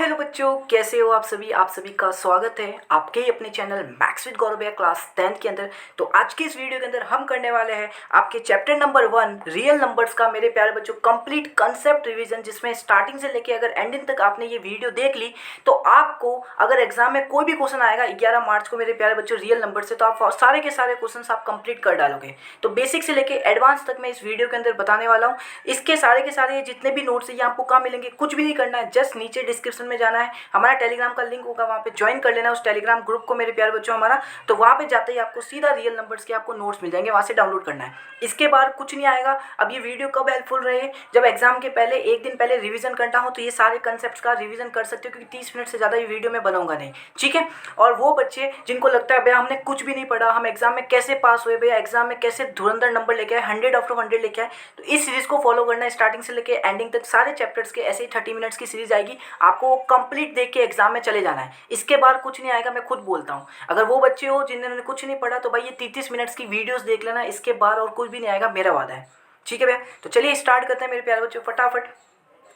Hello बच्चों, कैसे हो आप सभी का स्वागत है आपके ही अपने चैनल मैथ्स विद गौरव भैया क्लास 10th के अंदर। तो आज के इस वीडियो के अंदर हम करने वाले हैं आपके चैप्टर नंबर 1 रियल नंबर्स का मेरे प्यारे बच्चों कंप्लीट कंसेप्ट रिवीजन, जिसमें स्टार्टिंग से लेके अगर एंडिंग तक आपने ये वीडियो देख ली तो आपको अगर एग्जाम में कोई भी क्वेश्चन आएगा 11 मार्च को मेरे प्यारे बच्चों रियल नंबर से, तो आप सारे के सारे क्वेश्चन आप कंप्लीट कर डालोगे। तो बेसिक से लेके एडवांस तक मैं इस वीडियो के अंदर बताने वाला हूँ। इसके सारे के सारे जितने भी नोट्स है ये आपको कहाँ मिलेंगे, कुछ भी नहीं करना है, जस्ट नीचे डिस्क्रिप्शन में जाना है, हमारा टेलीग्राम का लिंक होगा, वहाँ पे ज्वाइन कर लेना उस टेलीग्राम ग्रुप को मेरे प्यारे बच्चों हमारा। तो वहाँ पे जाते ही आपको सीधा रियल नंबर्स के आपको नोट्स मिल जाएंगे, वहाँ से डाउनलोड करना है। इसके बाद कुछ नहीं आएगा। अब ये वीडियो कब हेल्पफुल रहे, जब एग्जाम के पहले एक दिन पहले रिवीजन करना हो तो ये सारे कंसेप्ट का रिवीजन कर सकते हो, क्योंकि 30 मिनट से ज़्यादा ये वीडियो में बनाऊंगा नहीं, ठीक है। और वो बच्चे जिनको लगता है भैया हमने कुछ भी नहीं पढ़ा, हम एग्जाम में कैसे पास हुए, भैया एग्जाम में कैसे धुरंधर नंबर लेके आए, 100 आउट ऑफ 100 लेके आए, तो इस सीरीज को फॉलो करना है। स्टार्टिंग से लेके एंडिंग तक सारे चैप्टर्स के ऐसे ही 30 मिनट्स की सीरीज आएगी, आपको कंप्लीट देख के एग्जाम में चले जाना है। इसके बाद कुछ नहीं आएगा, मैं खुद बोलता हूँ। अगर वो बच्चे हो जिन्होंने कुछ नहीं पढ़ा तो भाई ये 30 मिनट्स की वीडियोस देख लेना, इसके बाद और कुछ भी नहीं आएगा, मेरा वादा है, ठीक है भैया। तो चलिए स्टार्ट करते हैं मेरे प्यारे बच्चों, फटाफट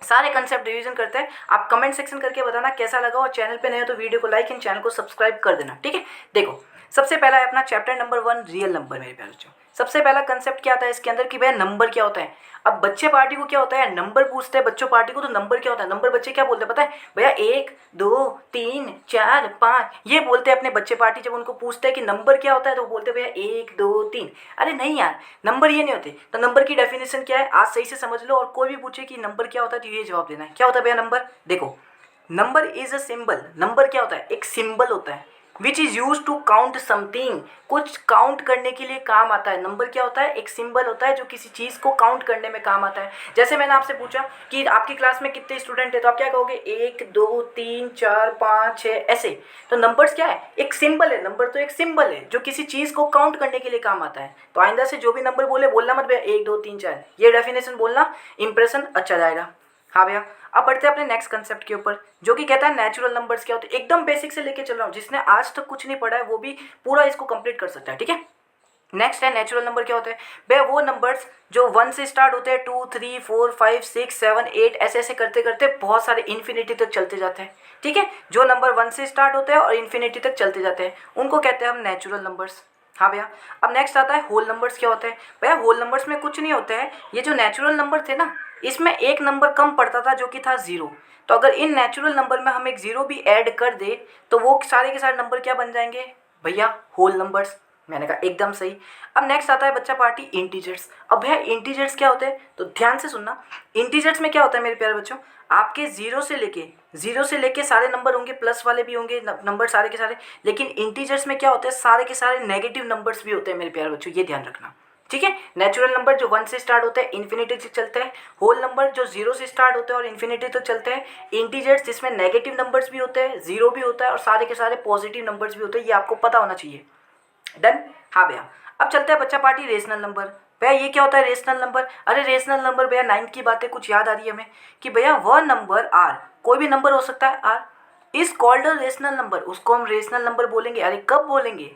सारे कंसेप्ट रिवीजन करते हैं। आप कमेंट सेक्शन करके बताना कैसा लगा, और चैनल पे नए हो तो वीडियो को लाइक एंड चैनल को सब्सक्राइब कर देना, ठीक है। देखो सबसे पहला है अपना चैप्टर नंबर 1 रियल नंबर मेरे प्यारे बच्चों। सबसे पहला कंसेप्ट क्या आता है इसके अंदर कि भैया नंबर क्या होता है। अब बच्चे पार्टी को क्या होता है, नंबर पूछते हैं बच्चों पार्टी को, तो नंबर क्या होता है, नंबर बच्चे क्या बोलते हैं पता है भैया, 1 2 3 4 5 ये बोलते हैं अपने बच्चे पार्टी। जब उनको पूछते हैं कि नंबर क्या होता है तो वो बोलते हैं भैया 1 2 3। अरे नहीं यार, नंबर ये नहीं होते। तो नंबर की डेफिनेशन क्या है आज सही से समझ लो, और कोई भी पूछे कि नंबर क्या होता है तो ये जवाब देना है। क्या होता है भैया नंबर, देखो number is a symbol. Number क्या होता है, एक सिंबल होता है which is use to count something, कुछ काउंट करने के लिए काम आता है। नंबर क्या होता है, एक सिंबल होता है जो किसी चीज़ को काउंट करने में काम आता है। जैसे मैंने आपसे पूछा कि आपकी क्लास में कितने स्टूडेंट है, तो आप क्या कहोगे 1 2 3 4 5 6 ऐसे। तो नंबर्स क्या है, एक सिंबल है। नंबर तो एक सिंबल है जो किसी चीज़ को काउंट करने के लिए काम आता है। तो आइंदा से जो भी नंबर बोले बोलना मत भैया 1 2 3 4, ये डेफिनेशन बोलना, इंप्रेशन अच्छा जाएगा। हाँ भैया, अब बढ़ते हैं अपने नेक्स्ट कंसेप्ट के ऊपर, जो कि कहता है नेचुरल नंबर्स क्या होते हैं। एकदम बेसिक से लेके चल रहा हूँ, जिसने आज तक कुछ नहीं पढ़ा है वो भी पूरा इसको कंप्लीट कर सकता है, ठीक है। नेक्स्ट है नेचुरल नंबर क्या होते हैं भैया, वो नंबर्स जो 1 से स्टार्ट होते हैं, 2 3 4 5 6 7 8 ऐसे ऐसे करते करते बहुत सारे इन्फिनिटी तक चलते जाते हैं, ठीक है। जो नंबर 1 से स्टार्ट होते हैं और इन्फिनिटी तक चलते जाते हैं उनको कहते हैं हम नेचुरल नंबर्स। हाँ भैया, अब नेक्स्ट आता है होल नंबर्स क्या होते हैं भैया। होल नंबर्स में कुछ नहीं होता है, ये जो नेचुरल नंबर थे ना इसमें एक नंबर कम पड़ता था जो कि था 0। तो अगर इन नेचुरल नंबर में हम एक 0 भी ऐड कर दे तो वो सारे के सारे नंबर क्या बन जाएंगे भैया, होल नंबर्स। मैंने कहा एकदम सही। अब नेक्स्ट आता है बच्चा पार्टी इंटीजर्स। अब भैया इंटीजर्स क्या होते हैं, तो ध्यान से सुनना। इंटीजर्स में क्या होता है मेरे प्यारे बच्चों, आपके जीरो से लेके सारे नंबर होंगे, प्लस वाले भी होंगे नंबर सारे के सारे, लेकिन इंटीजर्स में क्या होते हैं सारे के सारे नेगेटिव नंबर्स भी होते हैं मेरे प्यारे बच्चों, ये ध्यान रखना, ठीक है। नेचुरल नंबर जो 1 से स्टार्ट होते हैं इन्फिनिटी तक चलते हैं, होल नंबर जो 0 से स्टार्ट होते हैं और इन्फिनिटी तक चलते हैं, इंटीजर्स जिसमें नेगेटिव नंबर्स भी होते हैं, 0 भी होता है और सारे के सारे पॉजिटिव नंबर्स भी होते हैं, ये आपको पता होना चाहिए। डन। हाँ भैया, अब चलते हैं बच्चा पार्टी रेशनल नंबर। भैया ये क्या होता है रेशनल नंबर, अरे रेशनल नंबर भैया 9th की बातें कुछ याद आ रही है हमें कि भैया वह नंबर आर, कोई भी नंबर हो सकता है or, is called a rational number, उसको हम रेशनल नंबर बोलेंगे। अरे कब बोलेंगे,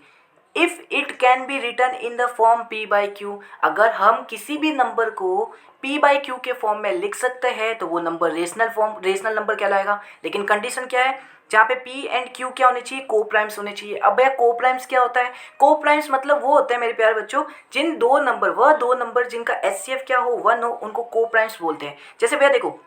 if it can be return in the form P by Q, अगर हम किसी भी नंबर को पी बाई क्यू के फॉर्म में लिख सकते हैं तो वो नंबर रेशनल नंबर कहलाएगा। लेकिन कंडीशन क्या है, जहाँ पे पी एंड क्यू क्या होने चाहिए, को प्राइम्स होने चाहिए। अब भैया को प्राइम्स क्या होता है, को प्राइम्स मतलब वो होते हैं मेरे प्यारे बच्चों जिन दो नंबर जिनका एचसीएफ क्या हो 1 हो उनको को प्राइम्स बोलते हैं। जैसे भैया देखो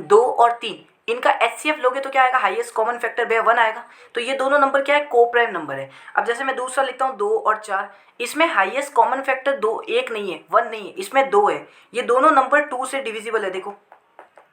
2 और 3 इनका एचसीएफ लोगे तो क्या आएगा, हाईएस्ट कॉमन फैक्टर भैया 1 आएगा। तो ये दोनों नंबर क्या है, को प्राइम नंबर है। अब जैसे मैं दूसरा लिखता हूँ 2 और 4, इसमें हाईएस्ट कॉमन फैक्टर 2 1 नहीं है 1 नहीं है, इसमें 2 है। ये दोनों नंबर 2 से डिविजिबल है, देखो।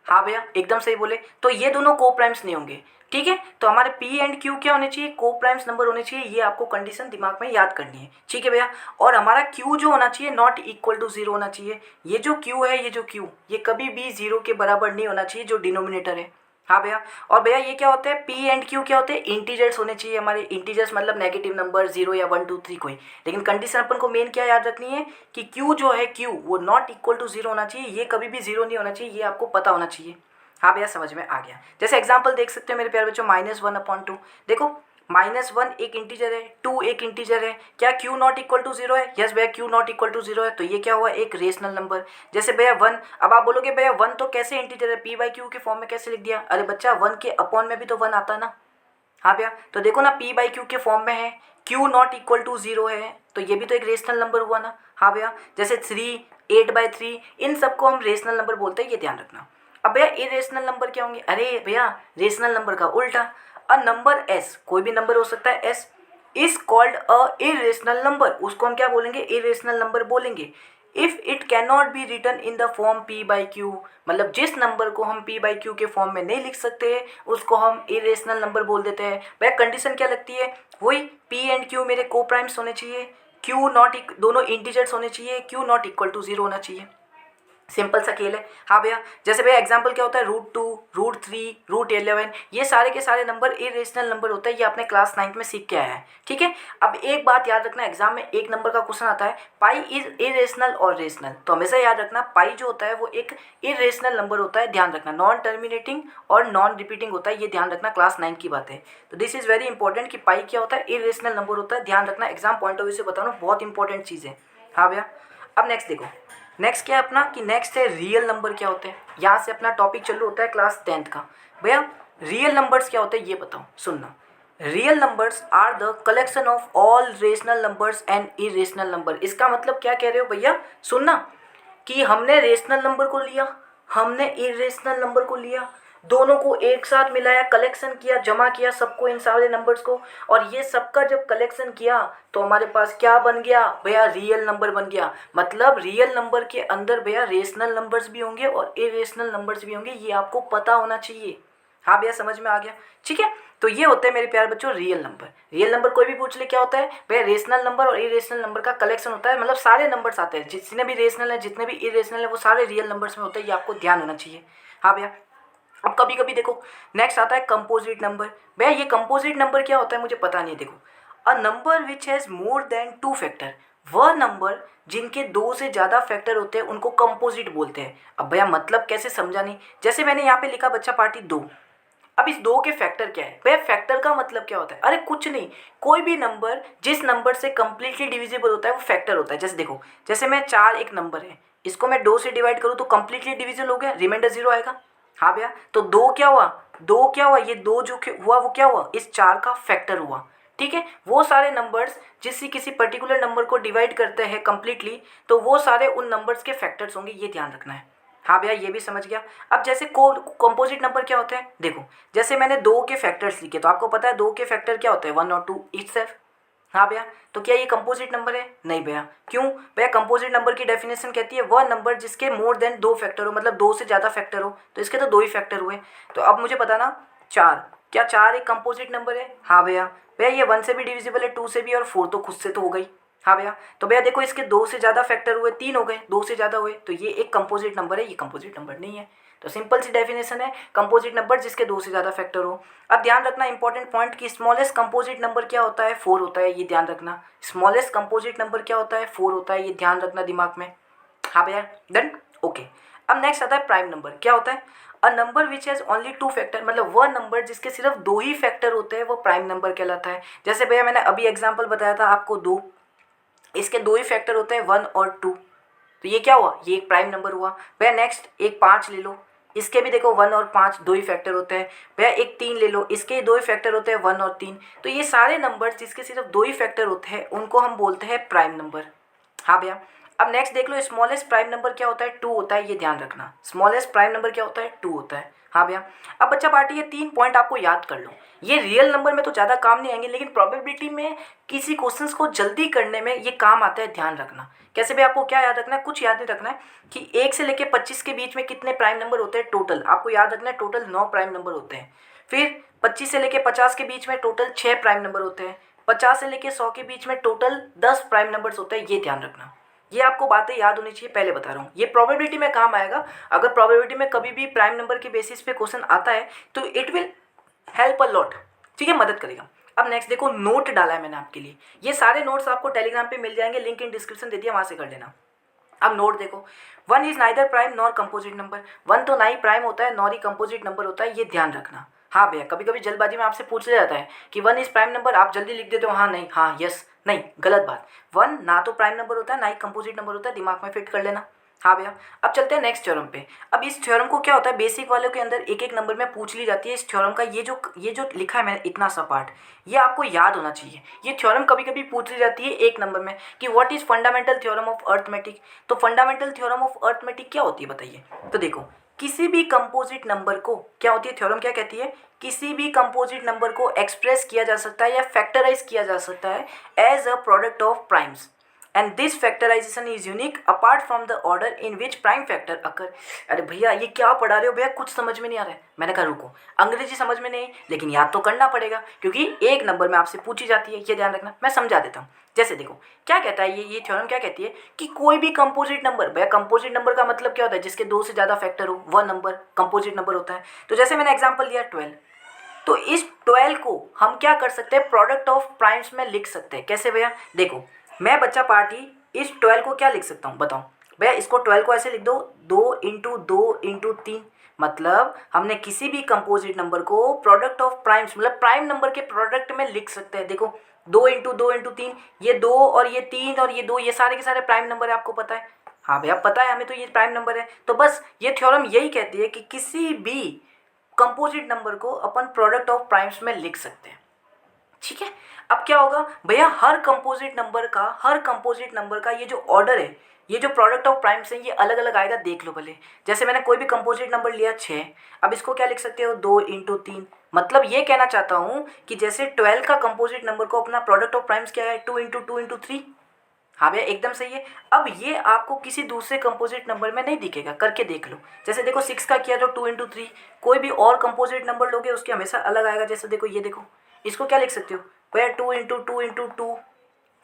हाँ भैया एकदम सही बोले, तो ये दोनों को प्राइम्स नहीं होंगे, ठीक है। तो हमारे पी एंड क्यू क्या होने चाहिए, को प्राइम्स नंबर होने चाहिए, ये आपको कंडीशन दिमाग में याद करनी है, ठीक है भैया। और हमारा क्यू जो होना चाहिए नॉट इक्वल टू 0 होना चाहिए। ये जो क्यू है ये कभी भी 0 के बराबर नहीं होना चाहिए जो डिनोमिनेटर है। हाँ भैया, और भैया ये क्या होता है पी एंड क्यू क्या होते हैं, इंटीजर्स होने चाहिए हमारे। इंटीजर्स मतलब नेगेटिव नंबर 0 या 1 2 3 कोई। लेकिन कंडीशन अपन को मेन क्या याद रखनी है कि क्यू जो है क्यू वो नॉट इक्वल टू 0 होना चाहिए, ये कभी भी 0 नहीं होना चाहिए, ये आपको पता होना चाहिए। हाँ भैया समझ में आ गया। जैसे एग्जाम्पल देख सकते हो मेरे प्यारे बच्चों -1/2, देखो -1 एक इंटीजर है, 2 एक इंटीजर है, क्या q नॉट इक्वल टू 0 है? यस भैया q नॉट इक्वल टू 0 है, तो ये क्या हुआ? एक रेशनल नंबर। जैसे भैया 1, अब आप बोलोगे भैया 1 तो कैसे इंटीजर है, p/q के फॉर्म में कैसे लिख दिया? अरे बच्चा 1 के अपॉन में भी तो 1 आता है ना। हाँ भैया, तो देखो ना p/q के फॉर्म में है, q नॉट इक्वल टू 0 है, तो ये भी तो एक रेशनल नंबर हुआ ना। हाँ भैया, जैसे 3, 8/3, इन सबको हम रेशनल नंबर बोलते हैं, ये ध्यान रखना। अब भैया इरेशनल नंबर क्या होंगे? अरे भैया रेशनल नंबर का उल्टा, अ नंबर s, कोई भी नंबर हो सकता है s, is called a irrational number, उसको हम क्या बोलेंगे? इरेशनल नंबर बोलेंगे। If it can not be written in the form p/q, मतलब जिस नंबर को हम p/q के फॉर्म में नहीं लिख सकते उसको हम इरेशनल नंबर बोल देते हैं। भैया कंडीशन क्या लगती है? वही p एंड q मेरे को प्राइम्स होने चाहिए, q नॉट, दोनों इंटीजर्स होने चाहिए, q नॉट इक्वल टू 0 होना चाहिए। सिंपल सा खेल है। हाँ भैया, जैसे भैया एग्जांपल क्या होता है? √2, √3, √11, ये सारे के सारे नंबर इरेशनल नंबर होता है, ये आपने क्लास 9 में सीख के आया है, ठीक है। अब एक बात याद रखना, एग्जाम में एक नंबर का क्वेश्चन आता है, पाई इज इरेशनल और रेशनल, तो हमेशा याद रखना पाई जो होता है वो एक इरेशनल नंबर होता है, ध्यान रखना, नॉन टर्मिनेटिंग और नॉन रिपीटिंग होता है, ये ध्यान रखना, क्लास 9 की बात है। तो दिस इज वेरी इंपॉर्टेंट कि पाई क्या होता है? इरेशनल नंबर होता है, ध्यान रखना, एग्जाम पॉइंट ऑफ व्यू से बता रहा हूँ, बहुत इंपॉर्टेंट चीज़ है। हाँ भैया, अब नेक्स्ट देखो, नेक्स्ट क्या है अपना कि नेक्स्ट है रियल नंबर क्या होते हैं। यहाँ से अपना टॉपिक चालू होता है क्लास 10th का। भैया रियल नंबर्स क्या होते हैं ये बताओ, सुनना। Real numbers are the collection of all rational numbers and irrational number. इसका मतलब क्या कह रहे हो भैया? सुनना, कि हमने रेशनल नंबर को लिया, हमने इरेशनल नंबर को लिया, दोनों को एक साथ मिलाया, कलेक्शन किया, जमा किया सबको, इन सारे नंबर्स को, और ये सबका जब कलेक्शन किया तो हमारे पास क्या बन गया भैया? रियल नंबर बन गया। मतलब रियल नंबर के अंदर भैया रेशनल नंबर्स भी होंगे और इरेशनल नंबर्स भी होंगे, ये आपको पता होना चाहिए। हाँ भैया समझ में आ गया, ठीक है। तो ये होते हैं मेरे प्यारे बच्चों रियल नंबर। रियल नंबर कोई भी पूछ ले क्या होता है भैया? रेशनल नंबर और इरेशनल नंबर का कलेक्शन होता है, मतलब सारे नंबर्स आते हैं, जितने भी रेशनल है जितने भी इरेशनल है वो सारे रियल नंबर्स में होते हैं, ये आपको ध्यान होना चाहिए। हाँ भैया, अब कभी कभी देखो नेक्स्ट आता है कंपोजिट नंबर। भैया ये कंपोजिट नंबर क्या होता है मुझे पता नहीं है। देखो, a number which has more than 2 factor, वह नंबर जिनके 2 से ज़्यादा फैक्टर होते हैं उनको कंपोजिट बोलते हैं। अब भैया मतलब कैसे समझा नहीं? जैसे मैंने यहाँ पे लिखा बच्चा पार्टी 2, अब इस 2 के फैक्टर क्या है? भैया फैक्टर का मतलब क्या होता है? अरे कुछ नहीं, कोई भी नंबर जिस नंबर से कंप्लीटली डिविजिबल होता है वो फैक्टर होता है। जैसे देखो, जैसे मैं 4 एक नंबर है, इसको मैं 2 से डिवाइड करूँ तो कंप्लीटली डिविजिबल हो गया, रिमाइंडर 0 आएगा। हाँ भैया, तो 2 क्या हुआ? 2 क्या हुआ? ये 2 जो हुआ वो क्या हुआ? इस 4 का फैक्टर हुआ, ठीक है। वो सारे नंबर्स जिस किसी पर्टिकुलर नंबर को डिवाइड करते हैं कंप्लीटली, तो वो सारे उन नंबर्स के फैक्टर्स होंगे, ये ध्यान रखना है। हाँ भैया ये भी समझ गया। अब जैसे कंपोजिट नंबर क्या होते हैं? देखो, जैसे मैंने 2 के फैक्टर्स लिखे, तो आपको पता है 2 के फैक्टर क्या होते हैं? 1 और 2 इटसेल्फ। हाँ भैया, तो क्या ये कंपोजिट नंबर है? नहीं भैया। क्यों भैया? कंपोजिट नंबर की डेफिनेशन कहती है वह नंबर जिसके मोर देन 2 फैक्टर हो, मतलब 2 से ज़्यादा फैक्टर हो, तो इसके तो 2 ही फैक्टर हुए। तो अब मुझे बताना 4, क्या 4 एक कंपोजिट नंबर है? हाँ भैया। भैया ये 1 से भी डिविजिबल है, 2 से भी, और 4 तो खुद से तो हो गई। हाँ भैया, तो भैया देखो इसके 2 से ज़्यादा फैक्टर हुए, 3 हो गए, 2 से ज़्यादा हुए, तो ये एक कंपोजिट नंबर है, ये कंपोजिट नंबर नहीं है। तो सिंपल सी डेफिनेशन है, कंपोजिट नंबर जिसके 2 से ज़्यादा फैक्टर हो। अब ध्यान रखना इंपॉर्टेंट पॉइंट कि स्मॉलेस्ट कंपोजिट नंबर क्या होता है? 4 होता है, ये ध्यान रखना। स्मॉलेस्ट कंपोजिट नंबर क्या होता है? 4 होता है, ये ध्यान रखना दिमाग में। हाँ भैया डन, ओके। अब नेक्स्ट आता है प्राइम नंबर। क्या होता है? A number which has only 2 factor, मतलब वह नंबर जिसके सिर्फ 2 ही फैक्टर होते हैं वो प्राइम नंबर कहलाता है। जैसे भैया मैंने अभी एग्जाम्पल बताया था आपको 2, इसके 2 ही फैक्टर होते हैं 1 और 2, तो ये क्या हुआ? ये एक प्राइम नंबर हुआ। भैया नेक्स्ट एक 5 ले लो, इसके भी देखो 1 और 5 2 ही फैक्टर होते हैं। भैया एक 3 ले लो, इसके 2 ही फैक्टर होते हैं 1 और 3। तो ये सारे नंबर जिसके सिर्फ 2 ही फैक्टर होते हैं उनको हम बोलते हैं प्राइम नंबर। हाँ भैया, अब नेक्स्ट देख लो, स्मॉलेस्ट प्राइम नंबर क्या होता है? 2 होता है, ये ध्यान रखना। स्मॉलेस्ट प्राइम नंबर क्या होता है? 2 होता है। हाँ भैया, अब बच्चा पार्टी ये 3 पॉइंट आपको याद कर लो। ये रियल नंबर में तो ज़्यादा काम नहीं आएंगे, लेकिन प्रोबेबिलिटी में किसी क्वेश्चंस को जल्दी करने में ये काम आता है, ध्यान रखना। कैसे भी आपको क्या याद रखना है? कुछ याद नहीं रखना है कि 1 से लेकर 25 के बीच में कितने प्राइम नंबर होते हैं टोटल। आपको याद रखना है टोटल 9 प्राइम नंबर होते हैं। फिर 25 से लेकर 50 के बीच में टोटल 6 प्राइम नंबर होते हैं। 50 से लेकर 100 के बीच में टोटल 10 प्राइम नंबर्स होते हैं, ये ध्यान रखना। ये आपको बातें याद होनी चाहिए, पहले बता रहा हूँ। ये प्रोबेबिलिटी में काम आएगा। अगर प्रोबेबिलिटी में कभी भी प्राइम नंबर के बेसिस पे क्वेश्चन आता है तो it will help a lot, ठीक है, मदद करेगा। अब नेक्स्ट देखो, नोट डाला है मैंने आपके लिए। ये सारे नोट्स आपको टेलीग्राम पे मिल जाएंगे, लिंक इन डिस्क्रिप्शन दे दिया, वहाँ से कर लेना। अब नोट देखो, 1 is neither prime nor composite number. 1 तो ना ही प्राइम होता है नॉर ही कंपोजिट नंबर होता है, ये ध्यान रखना। हाँ भैया, कभी कभी जल्दबाजी में आपसे पूछ लिया जाता है कि वन इज प्राइम नंबर, आप जल्दी लिख देते हो हाँ नहीं हाँ यस नहीं, गलत बात। वन ना तो प्राइम नंबर होता है ना ही कंपोजिट नंबर होता है, दिमाग में फिट कर लेना। हाँ भैया, अब चलते हैं नेक्स्ट थ्योरम पे। अब इस थ्योरम को क्या होता है, बेसिक वालों के अंदर एक एक नंबर में पूछ ली जाती है इस थ्योरम का। ये जो लिखा है मैंने इतना सा पार्ट, ये आपको याद होना चाहिए। ये थ्योरम कभी कभी पूछ ली जाती है एक नंबर में कि what is fundamental theorem of arithmetic. तो फंडामेंटल थ्योरम ऑफ अर्थमेटिक क्या होती है बताइए। तो देखो, किसी भी कंपोजिट नंबर को क्या होती है, थ्योरम क्या कहती है, किसी भी कंपोजिट नंबर को एक्सप्रेस किया जा सकता है या फैक्टराइज किया जा सकता है as a product of primes, and this factorization is unique apart from the order in which prime factor occur. अरे भैया ये क्या पढ़ा रहे हो भैया, कुछ समझ में नहीं आ रहा है। मैंने कहा रुको, अंग्रेजी समझ में नहीं, लेकिन याद तो करना पड़ेगा क्योंकि एक नंबर में आपसे पूछी जाती है, ये ध्यान रखना। मैं समझा देता हूँ। जैसे देखो क्या कहता है ये थ्योरम क्या कहती है कि कोई भी कंपोजिट नंबर, भैया कंपोजिट नंबर का मतलब क्या होता है, जिसके दो से ज़्यादा फैक्टर हो वह नंबर कंपोजिट नंबर होता है। तो जैसे मैंने एग्जाम्पल लिया 12, तो इस 12 को हम क्या कर सकते हैं, प्रोडक्ट ऑफ प्राइम्स में लिख सकते हैं। कैसे भैया, देखो मैं बच्चा पार्टी इस 12 को क्या लिख सकता हूँ बताओ भैया, इसको 12 को ऐसे लिख दो, 2 × 2 × 3, मतलब हमने किसी भी कंपोजिट नंबर को प्रोडक्ट ऑफ प्राइम्स मतलब प्राइम नंबर के प्रोडक्ट में लिख सकते हैं। देखो 2 × 2 × 3, ये 2 और ये 3 और ये 2, ये सारे के सारे प्राइम नंबर है, आपको पता है। हाँ भैया पता है हमें, तो ये प्राइम नंबर है। तो बस ये थ्योरम यही कहती है कि किसी भी कंपोजिट नंबर को अपन प्रोडक्ट ऑफ प्राइम्स में लिख सकते हैं। ठीक है, अब क्या होगा भैया, हर कंपोजिट नंबर का ये जो ऑर्डर है, ये जो प्रोडक्ट ऑफ प्राइम्स है, ये अलग अलग आएगा। देख लो भले, जैसे मैंने कोई भी कंपोजिट नंबर लिया 6, अब इसको क्या लिख सकते हो, 2 × 3। मतलब ये कहना चाहता हूँ कि जैसे 12 का कंपोजिट नंबर को अपना प्रोडक्ट ऑफ प्राइम्स क्या है, 2 × 2 × 3। हाँ भैया एकदम सही है। अब ये आपको किसी दूसरे कंपोजिट नंबर में नहीं दिखेगा, करके देख लो। जैसे देखो 6 का किया तो 2 × 3, कोई भी और कंपोजिट नंबर लोगे उसके हमेशा अलग आएगा। जैसे देखो ये देखो, इसको क्या लिख सकते हो भैया, 2 × 2 × 2।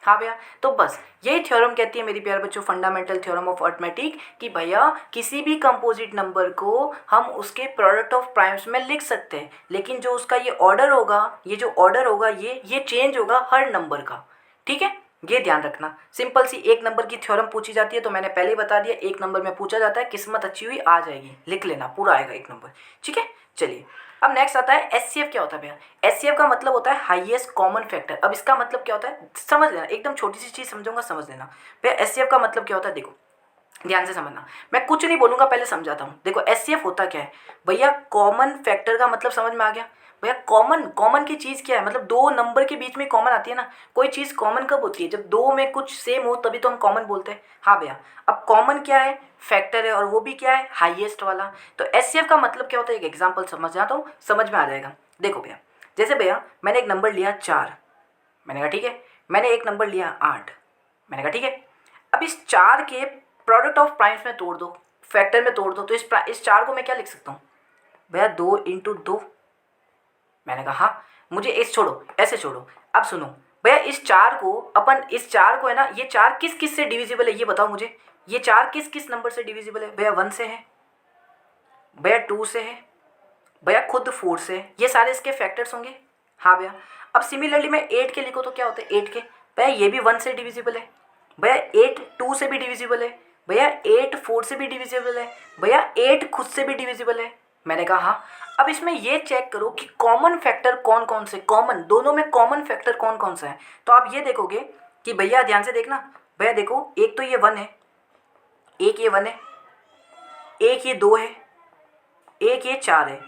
हाँ भैया, तो बस यही थ्योरम कहती है मेरी प्यारे बच्चों, फंडामेंटल थ्योरम ऑफ अर्थमेटिक, कि भैया किसी भी कंपोजिट नंबर को हम उसके प्रोडक्ट ऑफ प्राइम्स में लिख सकते हैं, लेकिन जो उसका ये ऑर्डर होगा, ये चेंज होगा हर नंबर का। ठीक है, ये ध्यान रखना। सिंपल सी एक नंबर की थ्योरम पूछी जाती है, तो मैंने पहले ही बता दिया, एक नंबर में पूछा जाता है, किस्मत अच्छी हुई आ जाएगी, लिख लेना पूरा आएगा एक नंबर। ठीक है, चलिए अब नेक्स्ट आता है एचसीएफ। क्या होता है भैया, एचसीएफ का मतलब होता है हाईएस्ट कॉमन फैक्टर। अब इसका मतलब क्या होता है समझ लेना, एकदम छोटी सी चीज़ समझूंगा, समझ लेना भैया। एचसीएफ का मतलब क्या होता है, देखो ध्यान से समझना, मैं कुछ नहीं बोलूँगा, पहले समझाता हूँ। देखो एचसीएफ होता क्या है भैया, कॉमन फैक्टर का मतलब समझ में आ गया भैया। कॉमन की चीज़ क्या है, मतलब दो नंबर के बीच में कॉमन आती है ना। कोई चीज़ कॉमन कब होती है, जब दो में कुछ सेम हो, तभी तो हम कॉमन बोलते हैं। हाँ भैया, अब कॉमन क्या है, फैक्टर है, और वो भी क्या है, हाईएस्ट वाला। तो एचसीएफ का मतलब क्या होता है, एक एग्जाम्पल समझाता हूँ, समझ में आ जाएगा। देखो भैया, जैसे भैया मैंने एक नंबर लिया 4, मैंने कहा ठीक है। मैंने एक नंबर लिया 8, मैंने कहा ठीक है। अब इस 4 के प्रोडक्ट ऑफ प्राइम्स में तोड़ दो, फैक्टर में तोड़ दो, तो इस 4 को मैं क्या लिख सकता हूँ भैया, 2 × 2। मैंने कहा हाँ, मुझे इस छोड़ो, ऐसे छोड़ो। अब सुनो भैया, इस 4 को इस 4 को है ना, ये 4 किस किस से डिविजिबल है ये बताओ मुझे। ये 4 किस किस नंबर से डिविजिबल है भैया, 1 से है भैया, 2 से है भैया, खुद 4 से है। ये सारे इसके फैक्टर्स होंगे। हाँ भैया, अब सिमिलरली मैं 8 के लिखो तो क्या होता है, 8 के भैया ये भी 1 से डिविजिबल है भैया, 8 2 से भी डिविजिबल है भैया, 8 4 से भी डिविजिबल है भैया, 8 खुद से भी डिविजिबल है। मैंने कहा हाँ। अब इसमें ये चेक करो कि कॉमन फैक्टर कौन कौन से, कॉमन दोनों में कॉमन फैक्टर कौन कौन सा है। तो आप ये देखोगे कि भैया ध्यान से देखना भैया, देखो एक तो ये 1 है, एक ये 1 है, एक ये 2 है, एक ये 4 है।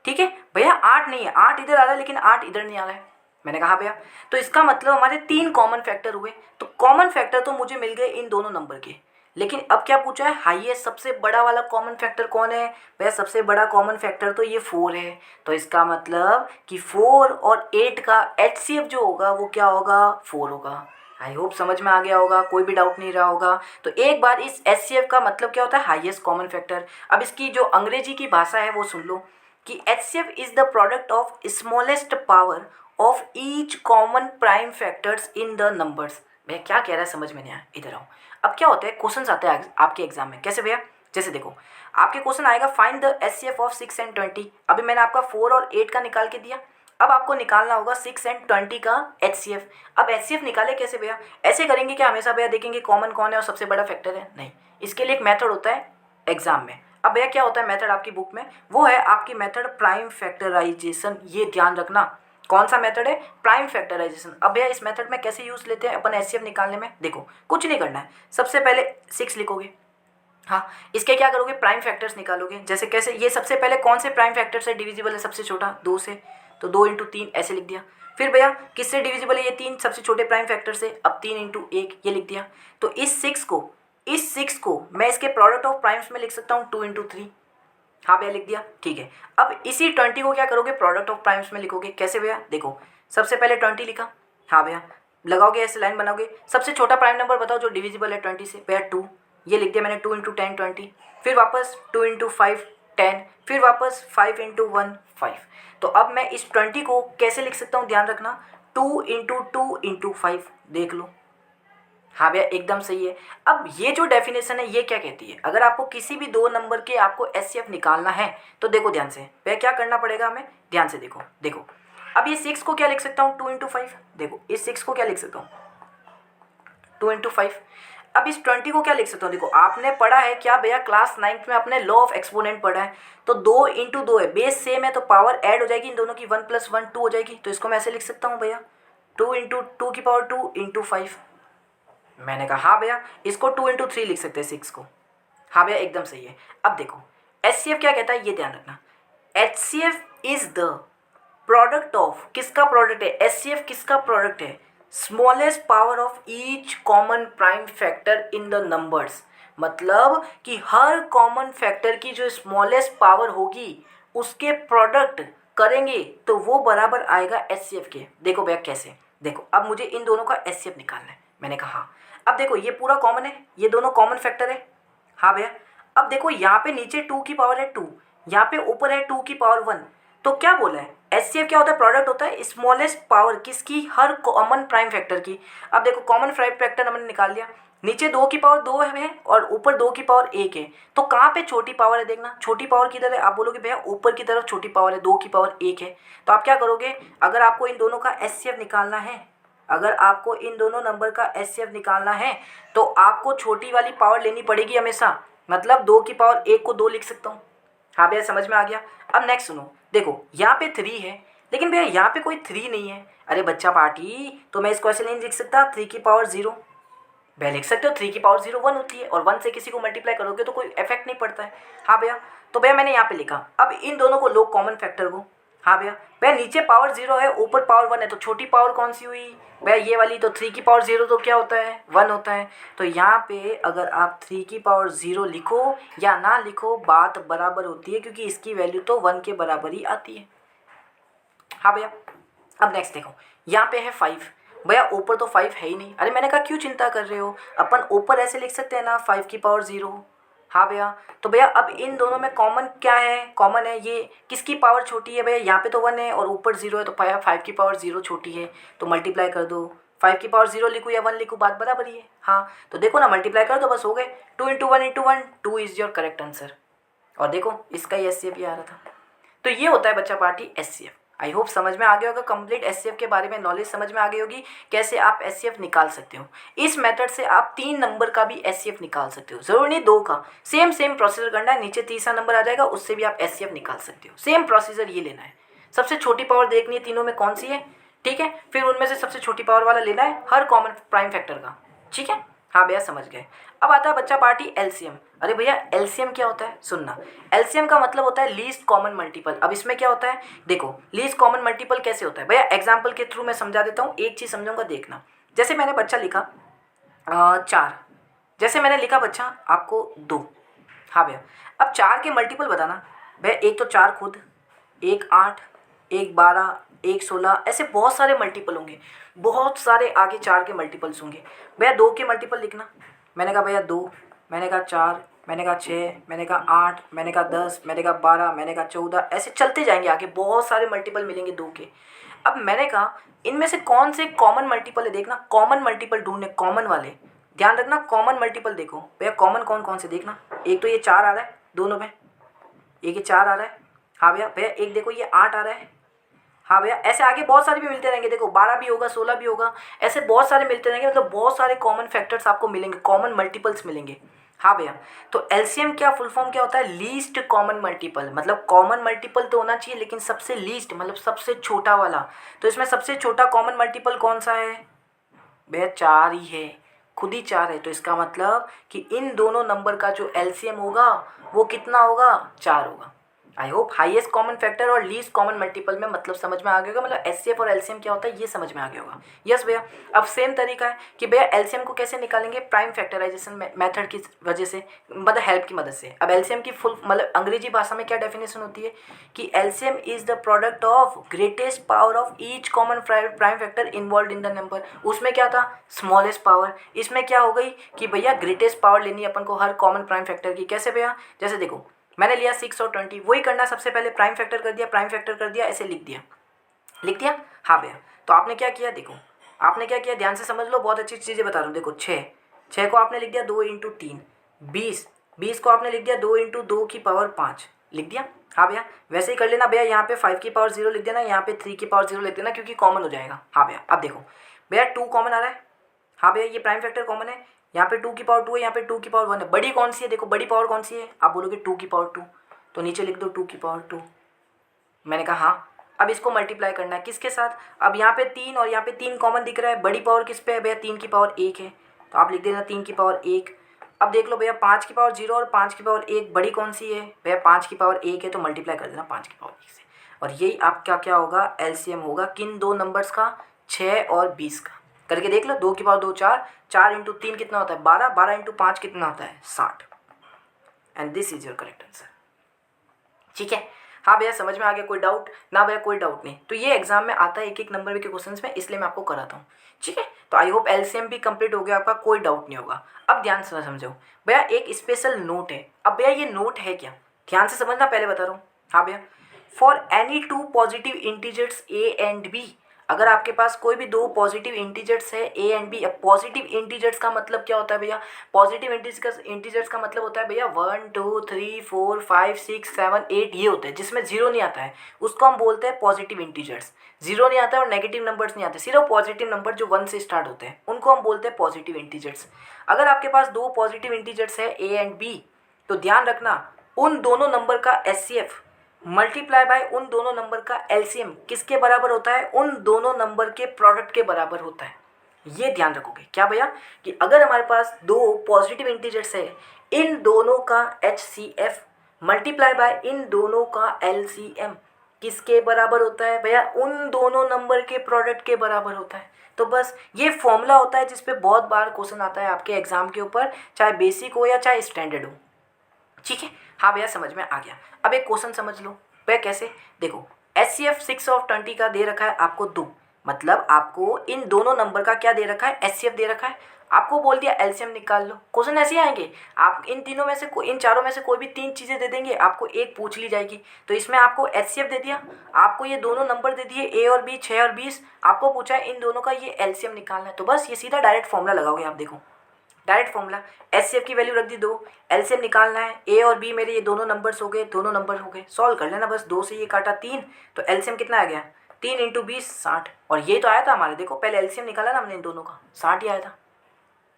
ठीक है भैया, 8 नहीं है, 8 इधर आ रहा है लेकिन 8 इधर नहीं आ रहा है। मैंने कहा भैया, तो इसका मतलब हमारे 3 कॉमन फैक्टर हुए। तो कॉमन फैक्टर तो मुझे मिल गए इन दोनों नंबर के, लेकिन अब क्या पूछा है, हाईएस्ट सबसे बड़ा वाला कॉमन फैक्टर कौन है भैया, सबसे बड़ा कॉमन फैक्टर तो ये 4 है। तो इसका मतलब कि 4 और 8 का एचसीएफ जो होगा वो क्या होगा, 4 होगा। आई होप समझ में आ गया होगा, कोई भी डाउट नहीं रहा होगा। तो एक बार इस एचसीएफ का मतलब क्या होता है, हाईएस्ट कॉमन फैक्टर। अब इसकी जो अंग्रेजी की भाषा है वो सुन लो कि HCF is the product of smallest power of each common prime factors in the numbers. भैया क्या कह रहा है समझ में नहीं आया, इधर आओ। अब क्या होता है, क्वेश्चन आते हैं आपके एग्जाम में, कैसे भैया, जैसे देखो आपके क्वेश्चन आएगा find the HCF of 6 and 20। अभी मैंने आपका 4 और 8 का निकाल के दिया, अब आपको निकालना होगा 6 and 20 का HCF। अब HCF निकाले कैसे भैया, ऐसे करेंगे कि हमेशा भैया देखेंगे कॉमन कौन है और सबसे बड़ा फैक्टर है, नहीं। इसके लिए एक मेथड होता है एग्जाम में, अब भैया क्या होता है मेथड आपकी बुक में, वो है आपकी मेथड प्राइम फैक्टराइजेशन। ये ध्यान रखना, कौन सा मेथड है, प्राइम फैक्टराइजेशन। अब भैया इस मेथड में कैसे यूज़ लेते हैं अपन एचसीएफ निकालने में, देखो कुछ नहीं करना है, सबसे पहले 6 लिखोगे, हाँ इसके क्या करोगे, प्राइम फैक्टर्स निकालोगे। जैसे कैसे, ये सबसे पहले कौन से प्राइम फैक्टर से डिविजिबल है, सबसे छोटा 2 से, तो 2 इंटू 3 ऐसे लिख दिया। फिर भैया किससे डिविजिबल है, ये 3 सबसे छोटे प्राइम फैक्टर से, अब 3 इंटू 1 ये लिख दिया। तो इस 6 को मैं इसके प्रोडक्ट ऑफ प्राइम्स में लिख सकता हूँ 2 इंटू 3, हाँ भैया लिख दिया, ठीक है। अब इसी 20 को क्या करोगे, प्रोडक्ट ऑफ प्राइम्स में लिखोगे, कैसे भैया, देखो सबसे पहले 20 लिखा, हाँ भैया लगाओगे ऐसे लाइन बनाओगे, सबसे छोटा प्राइम नंबर बताओ जो डिविजिबल है 20 से, भैया 2, ये लिख दिया मैंने, 2 इंटू 10 20, फिर वापस 2 इंटू 5 10, फिर वापस 5 इंटू 1 5। तो अब मैं इस 20 को कैसे लिख सकता हूँ, ध्यान रखना, 2 इंटू 2 इंटू 5, देख लो, हाँ भैया एकदम सही है। अब ये जो डेफिनेशन है ये क्या कहती है, अगर आपको किसी भी दो नंबर के आपको एचसीएफ निकालना है तो देखो ध्यान से, भैया क्या करना पड़ेगा हमें, ध्यान से देखो देखो। अब ये 6 को क्या लिख सकता हूँ, 2 इंटू 5, देखो इस 6 को क्या लिख सकता हूँ, 2 इंटू 5। अब इस 20 को क्या लिख सकता हूँ, देखो आपने पढ़ा है क्या भैया, क्लास 9th में आपने लॉ ऑफ एक्सपोनेंट पढ़ा है, तो 2 इंटू 2 है, बेस सेम है तो पावर ऐड हो जाएगी इन दोनों की, 1 + 1 2 हो जाएगी। तो इसको मैं ऐसे लिख सकता हूँ भैया, 2 इंटू 2 की पावर 2 इंटू 5। मैंने कहा हाँ भैया, इसको 2 इंटू 3 लिख सकते हैं 6 को, हाँ भैया एकदम सही है। अब देखो एचसीएफ क्या कहता है, ये ध्यान रखना, HCF is the product of, किसका प्रोडक्ट है, एचसीएफ किसका प्रोडक्ट है, smallest power of each common prime factor in the numbers. मतलब कि हर कॉमन फैक्टर की जो स्मॉलेस्ट पावर होगी उसके प्रोडक्ट करेंगे तो वो बराबर आएगा एचसीएफ के। देखो भैया कैसे, देखो अब मुझे इन दोनों का एचसीएफ निकालना है, मैंने कहा हाँ। अब देखो ये पूरा कॉमन है, ये दोनों कॉमन फैक्टर है, हाँ भैया। अब देखो यहाँ पे नीचे 2 की पावर है 2, यहाँ पे ऊपर है 2 की पावर 1, तो क्या बोला है, एचसीएफ क्या होता है, प्रोडक्ट होता है स्मॉलेस्ट पावर किसकी, हर कॉमन प्राइम फैक्टर की। अब देखो कॉमन प्राइम फैक्टर हमने निकाल लिया, नीचे 2 की पावर 2 है और ऊपर 2 की पावर 1 है, तो कहाँ पे छोटी पावर है, देखना छोटी पावर किधर है, आप बोलोगे भैया ऊपर की तरफ छोटी पावर है, 2 की पावर 1 है। तो आप क्या करोगे, अगर आपको इन दोनों का एचसीएफ निकालना है, अगर आपको इन दोनों नंबर का एचसीएफ निकालना है तो आपको छोटी वाली पावर लेनी पड़ेगी हमेशा, मतलब 2 की पावर 1 को 2 लिख सकता हूँ, हाँ भैया समझ में आ गया। अब नेक्स्ट सुनो, देखो यहाँ पे 3 है, लेकिन भैया यहाँ पे कोई 3 नहीं है, अरे बच्चा पार्टी, तो मैं इसको ऐसे नहीं लिख सकता 3 की पावर 0, भैया लिख सकते हो 3 की पावर 0 1 होती है, और 1 से किसी को मल्टीप्लाई करोगे तो कोई इफेक्ट नहीं पड़ता है, हाँ भैया। तो भैया मैंने यहाँ पे लिखा, अब इन दोनों को लो कॉमन फैक्टर को, हाँ भैया। भैया नीचे पावर 0 है ऊपर पावर 1 है, तो छोटी पावर कौन सी हुई भैया, ये वाली, तो 3 की पावर 0 तो क्या होता है 1 होता है। तो यहाँ पे अगर आप 3 की पावर 0 लिखो या ना लिखो बात बराबर होती है, क्योंकि इसकी वैल्यू तो 1 के बराबर ही आती है, हाँ भैया। अब नेक्स्ट देखो, यहाँ पे है 5, भैया ऊपर तो 5 है ही नहीं, अरे मैंने कहा क्यों चिंता कर रहे हो, अपन ऊपर ऐसे लिख सकते हैं ना 5 की पावर 0, हाँ भैया। तो भैया अब इन दोनों में कॉमन क्या है, कॉमन है ये, किसकी पावर छोटी है भैया, यहाँ पे तो 1 है और ऊपर 0 है, तो भैया 5 की पावर 0 छोटी है, तो मल्टीप्लाई कर दो, 5 की पावर 0 लिखूँ या 1 लिखूँ बात बराबर ही है, हाँ। तो देखो ना मल्टीप्लाई कर दो बस हो गए, 2 into 1 into 1 2 is your correct answer. और देखो इसका ही एचसीएफ भी आ रहा था। तो ये होता है बच्चा पार्टी एचसीएफ। आई होप समझ में आ गया होगा, कंप्लीट एचसीएफ के बारे में नॉलेज समझ में आ गई होगी, कैसे आप एचसीएफ निकाल सकते हो। इस मेथड से आप 3 नंबर का भी एचसीएफ निकाल सकते हो, जरूर नहीं 2 का, सेम प्रोसीजर करना है, नीचे तीसरा नंबर आ जाएगा उससे भी आप एचसीएफ निकाल सकते हो, सेम प्रोसीजर ये लेना है। सबसे छोटी पावर देखनी है तीनों में कौन सी है, ठीक है, फिर उनमें से सबसे छोटी पावर वाला लेना है हर कॉमन प्राइम फैक्टर का, ठीक है, हाँ भैया समझ गए। अब आता है बच्चा पार्टी एलसीएम। अरे भैया एलसीएम क्या होता है, सुनना, एलसीएम का मतलब होता है लीस्ट कॉमन मल्टीपल। अब इसमें क्या होता है, देखो लीस्ट कॉमन मल्टीपल कैसे होता है भैया, एग्जांपल के थ्रू मैं समझा देता हूँ, एक चीज़ समझाऊंगा देखना। जैसे मैंने बच्चा लिखा 4, जैसे मैंने लिखा बच्चा आपको 2, हाँ भैया। अब 4 के मल्टीपल बताना भैया, एक तो 4 खुद, एक 8, एक 12, एक 16, ऐसे बहुत सारे मल्टीपल होंगे, बहुत सारे आगे 4 के मल्टीपल्स होंगे। भैया 2 के मल्टीपल लिखना, मैंने कहा भैया 2, मैंने कहा 4, मैंने कहा 6, मैंने कहा 8, मैंने कहा 10, मैंने कहा 12, मैंने कहा 14, ऐसे चलते जाएंगे आगे, बहुत सारे मल्टीपल मिलेंगे 2 के। अब मैंने कहा इनमें से कौन से कॉमन मल्टीपल है, देखना कॉमन मल्टीपल ढूंढने, कॉमन वाले ध्यान रखना, कॉमन मल्टीपल देखो भैया कॉमन कौन कौन से देखना। एक तो ये 4 आ रहा है दोनों में, एक ये 4 आ रहा है, हाँ भैया। भैया एक देखो ये 8 आ रहा है, हाँ भैया। ऐसे आगे बहुत सारे भी मिलते रहेंगे, देखो 12 भी होगा, 16 भी होगा, ऐसे बहुत सारे मिलते रहेंगे, मतलब बहुत सारे कॉमन फैक्टर्स आपको मिलेंगे, कॉमन मल्टीपल्स मिलेंगे। हाँ भैया, तो एलसीएम क्या फुल फॉर्म क्या होता है, लीस्ट कॉमन मल्टीपल, मतलब कॉमन मल्टीपल तो होना चाहिए लेकिन सबसे लीस्ट मतलब सबसे छोटा वाला। तो इसमें सबसे छोटा कॉमन मल्टीपल कौन सा है भैया, 4 ही है, खुद ही 4 है। तो इसका मतलब कि इन दोनों नंबर का जो एलसीएम होगा वो कितना होगा, 4 होगा। I hope highest common factor और लीस्ट कॉमन मल्टीपल में मतलब समझ में आ गया होगा, मतलब एचसीएफ और एलसीएम क्या होता है ये समझ में आ गया होगा। यस भैया, अब सेम तरीका है कि भैया एलसीएम को कैसे निकालेंगे, प्राइम फैक्टराइजेशन मेथड की वजह से, मतलब हेल्प की मदद से। अब एलसीएम की फुल मतलब अंग्रेजी भाषा में क्या डेफिनेशन होती है कि LCM is the product of greatest power of each common prime factor involve in the number. उसमें क्या था, स्मॉलेस्ट पावर। इसमें क्या हो गई कि भैया ग्रेटेस्ट पावर लेनी है अपन को हर कॉमन प्राइम फैक्टर की। कैसे भैया, जैसे देखो मैंने लिया 6 और 20, वही करना सबसे पहले, प्राइम फैक्टर कर दिया, प्राइम फैक्टर कर दिया, ऐसे लिख दिया, लिख दिया। हाँ भैया, तो आपने क्या किया, देखो आपने क्या किया, ध्यान से समझ लो, बहुत अच्छी चीज़ें बता रहा हूँ। देखो 6 को आपने लिख दिया 2 इंटू 3, 20 को आपने लिख दिया 2 इंटू 2 की पावर 5, लिख दिया। हाँ भैया, वैसे ही कर लेना भैया, यहाँ पे 5 की पावर 0 लिख देना, यहाँ पे 3 की पावर 0 लिख देना, क्योंकि कॉमन हो जाएगा। हाँ भैया, अब देखो भैया 2 कॉमन आ रहा है। हाँ भैया, ये प्राइम फैक्टर कॉमन है, यहाँ पे 2 की पावर 2 है, यहाँ पे 2 की पावर 1 है। बड़ी कौन सी है, देखो बड़ी पावर कौन सी है, आप बोलोगे 2 की पावर 2, तो नीचे लिख दो 2 की पावर 2। मैंने कहा हाँ, अब इसको मल्टीप्लाई करना है किसके साथ, अब यहाँ पे 3 और यहाँ पे 3 कॉमन दिख रहा है, बड़ी पावर किस पे है भैया, 3 की पावर 1 है, तो आप लिख देना 3 की पावर 1। अब देख लो भैया 5 की पावर 0 और 5 की पावर 1 बड़ी कौन सी है भैया, 5 की पावर 1 है, तो मल्टीप्लाई कर देना 5 की पावर 1 से। और यही आपका क्या होगा, एलसीएम होगा किन दो नंबर्स का, 6 और 20 का। करके देख लो, 2 की पावर 2 4, 4 इंटू 3 कितना होता है 12, 12 इंटू 5 कितना होता है 60। And this is your correct answer. ठीक है, हाँ भैया समझ में आ गया, कोई डाउट ना भैया, कोई डाउट नहीं। तो ये एग्जाम में आता है एक एक नंबर के क्वेश्चंस में, इसलिए मैं आपको कराता हूँ। ठीक है, तो आई होप एलसीएम भी कंप्लीट हो गया आपका, कोई डाउट नहीं होगा। अब ध्यान से समझो भैया, एक स्पेशल नोट है। अब भैया ये नोट है क्या, ध्यान से समझना, पहले बता रहा हूँ। हाँ भैया, for any 2 positive integers A and B, अगर आपके पास कोई भी 2 पॉजिटिव इंटीजर्स है ए एंड बी। अब पॉजिटिव इंटीजर्स का मतलब क्या होता है भैया, पॉजिटिव इंटीजर्स का मतलब होता है भैया 1 2 3 4 5 6 7 8 ये होते हैं, जिसमें जीरो नहीं आता है, उसको हम बोलते हैं पॉजिटिव इंटीजर्स। जीरो नहीं आता है और नेगेटिव नंबर्स नहीं आते, सिर्फ पॉजिटिव नंबर जो 1 से स्टार्ट होते हैं उनको हम बोलते हैं पॉजिटिव इंटीजर्स। अगर आपके पास 2 पॉजिटिव इंटीजर्स है ए एंड बी, तो ध्यान रखना उन दोनों नंबर का एचसीएफ मल्टीप्लाई बाय उन दोनों नंबर का एलसीएम किसके बराबर होता है, उन दोनों नंबर के प्रोडक्ट के बराबर होता है। ये ध्यान रखोगे क्या भैया, कि अगर हमारे पास 2 पॉजिटिव इंटीजर्स है, इन दोनों का एचसीएफ मल्टीप्लाई बाय इन दोनों का एलसीएम किसके बराबर होता है भैया, उन दोनों नंबर के प्रोडक्ट के बराबर होता है। तो बस ये फॉर्मूला होता है जिसपे बहुत बार क्वेश्चन आता है आपके एग्जाम के ऊपर, चाहे बेसिक हो या चाहे स्टैंडर्ड हो। ठीक है, हाँ भैया समझ में आ गया। अब एक क्वेश्चन समझ लो भैया, कैसे देखो, एचसीएफ 6 और 20 का दे रखा है आपको 2, मतलब आपको इन दोनों नंबर का क्या दे रखा है, एचसीएफ दे रखा है, आपको बोल दिया एलसीएम निकाल लो। क्वेश्चन ऐसे ही आएंगे, आप इन तीनों में से इन चारों में से कोई भी 3 चीज़ें दे देंगे, आपको एक पूछ ली जाएगी। तो इसमें आपको एचसीएफ दे दिया, आपको ये दोनों नंबर दे दिए ए और बी 6 और 20, आपको पूछा है इन दोनों का ये एलसीएम निकालना है। तो बस ये सीधा डायरेक्ट फॉर्मूला लगाओगे आप, देखो डायरेक्ट फॉर्मूला, एचसीएफ की वैल्यू रख दी 2, एलसीएम निकालना है, ए और बी मेरे ये दोनों नंबर्स हो गए, दोनों नंबर हो गए, सॉल्व कर लेना बस। 2 से ये काटा 3, तो एलसीएम कितना आ गया, 3 इंटू 20 60। और ये तो आया था हमारे, देखो पहले एलसीएम निकाला ना हमने इन दोनों का, 60 ही आया था,